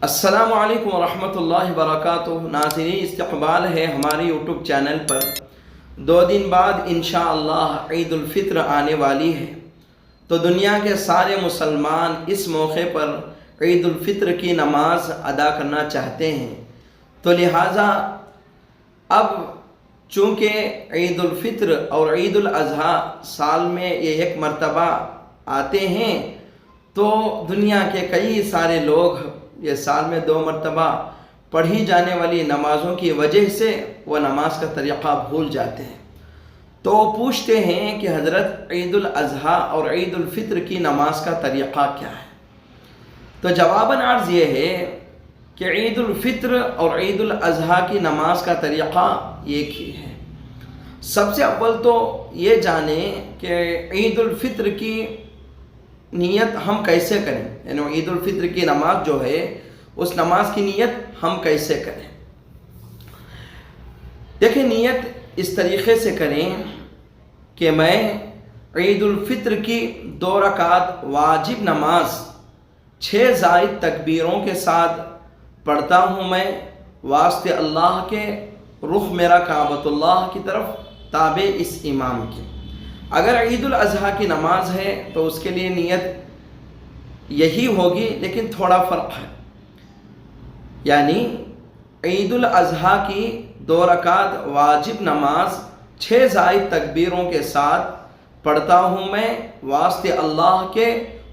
अस्सलामु अलैकुम वरहमतुल्लाहि वबरकातुहू। नाज़रीन, इस्तक़बाल है हमारे यूट्यूब चैनल पर। 2 दिन बाद इंशाअल्लाह ईद उल फित्र आने वाली है, तो दुनिया के सारे मुसलमान इस मौके पर ईद उल फित्र की नमाज अदा करना चाहते हैं। तो लिहाजा अब चूँकि ईद उल फित्र और ईद उल अज़हा साल में ये एक मरतबा आते हैं, तो दुनिया के कई सारे लोग ये साल में 2 मरतबा पढ़ी जाने वाली नमाज़ों की वजह से वह नमाज का तरीक़ा भूल जाते हैं। तो पूछते हैं कि हज़रत ईद उल अज़हा और ईद उल फित्र की नमाज का तरीक़ा क्या है। तो जवाबन अर्ज़ ये है कि ईद उल फित्र और ईद उल अज़हा की नमाज का तरीक़ा एक ही है। सबसे अव्वल तो ये जानें कि ईद उल फित्र की नियत हम कैसे करें, यानी ईद उल फित्र की नमाज जो है उस नमाज की नियत हम कैसे करें। देखिए, नियत इस तरीक़े से करें कि मैं ईद उल फित्र की 2 रकात वाजिब नमाज 6 ज़ायद तकबीरों के साथ पढ़ता हूँ। मैं वास्ते अल्लाह के, रुख मेरा काबतुल्लाह की तरफ, ताबे इस इमाम के। अगर ईद उल अज़हा की नमाज है तो उसके लिए नियत यही होगी, लेकिन थोड़ा फ़र्क है। यानी ईद उल अज़हा की 2 रकात वाजिब नमाज 6 ज़ायद तकबीरों के साथ पढ़ता हूँ मैं वास्ते अल्लाह के,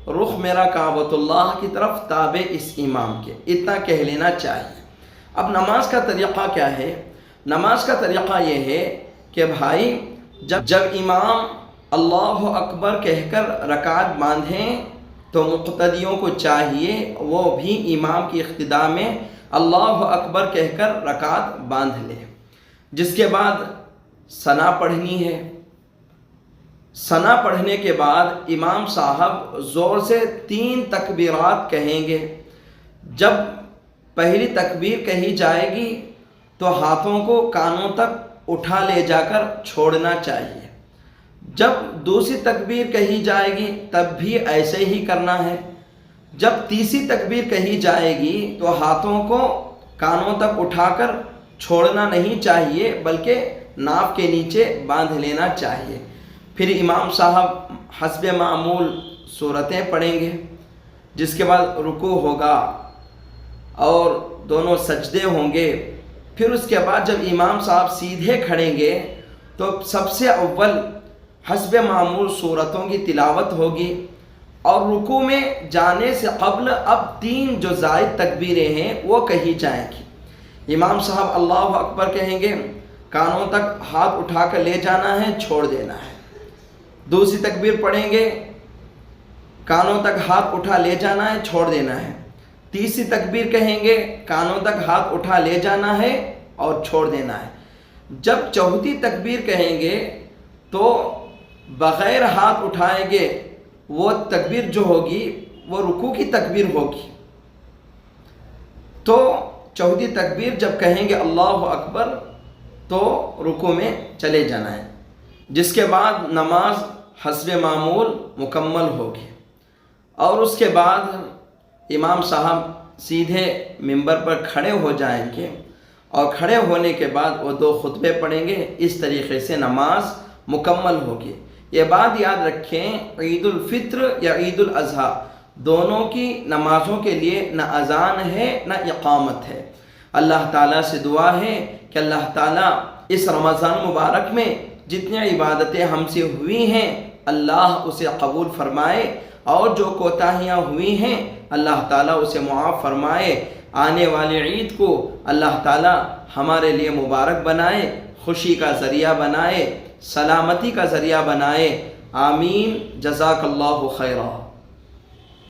रुख मेरा काबतुल्लाह की तरफ, ताबे इस इमाम के। इतना कह लेना चाहिए। अब नमाज का तरीक़ा क्या है? नमाज का तरीक़ा ये है कि भाई जब इमाम अल्लाह अकबर कहकर रकात बांधें तो मुक़्तदियों को चाहिए वो भी इमाम की इक़्तिदा में अल्लाह अकबर कहकर रकात बांध ले। जिसके बाद सना पढ़नी है। सना पढ़ने के बाद इमाम साहब ज़ोर से 3 तकबीरात कहेंगे। जब पहली तकबीर कही जाएगी तो हाथों को कानों तक उठा ले जाकर छोड़ना चाहिए। जब दूसरी तकबीर कही जाएगी तब भी ऐसे ही करना है। जब तीसरी तकबीर कही जाएगी तो हाथों को कानों तक उठाकर छोड़ना नहीं चाहिए, बल्कि नाक के नीचे बांध लेना चाहिए। फिर इमाम साहब हस्बे मामूल सूरतें पढ़ेंगे। जिसके बाद रुकू होगा और दोनों सजदे होंगे। फिर उसके बाद जब इमाम साहब सीधे खड़ेंगे तो सबसे अव्वल हस्बे मामूल सूरतों की तिलावत होगी, और रुकू में जाने से क़ब्ल अब 3 जो ज़ायद तकबीरें हैं वो कही जाएंगी। इमाम साहब अल्लाह अकबर कहेंगे, कानों तक हाथ उठा कर ले जाना है, छोड़ देना है। दूसरी तकबीर पढ़ेंगे, कानों तक हाथ उठा ले जाना है, छोड़ देना है। तीसरी तकबीर कहेंगे, कानों तक हाथ उठा ले जाना है और छोड़ देना है। जब चौथी तकबीर कहेंगे तो बग़ैर हाथ उठाएंगे वो तकबीर जो होगी वो रुकू की तकबीर होगी। तो चौथी तकबीर जब कहेंगे अल्लाह अकबर तो रुकू में चले जाना है। जिसके बाद नमाज हस्बे मामूल मुकम्मल होगी, और उसके बाद इमाम साहब सीधे मिंबर पर खड़े हो जाएंगे, और खड़े होने के बाद वो 2 खुतबे पढ़ेंगे। इस तरीक़े से नमाज मुकम्मल होगी। ये बात याद रखें, ईद उल फित्र या ईद उल अज़हा दोनों की नमाज़ों के लिए न अज़ान है न इक़ामत है। अल्लाह ताला से दुआ है कि अल्लाह ताला इस रमज़ान मुबारक में जितनी इबादतें हमसे हुई हैं अल्लाह उसे कबूल फ़रमाए, और जो कोताहियाँ हुई हैं अल्लाह ताला उसे मुआफ़ फ़रमाए। आने वाले ईद को अल्लाह ताला हमारे लिए मुबारक बनाए, खुशी का ज़रिया बनाए, सलामती का ज़रिया बनाए। आमीन। जज़ाकल्लाहु खैरा।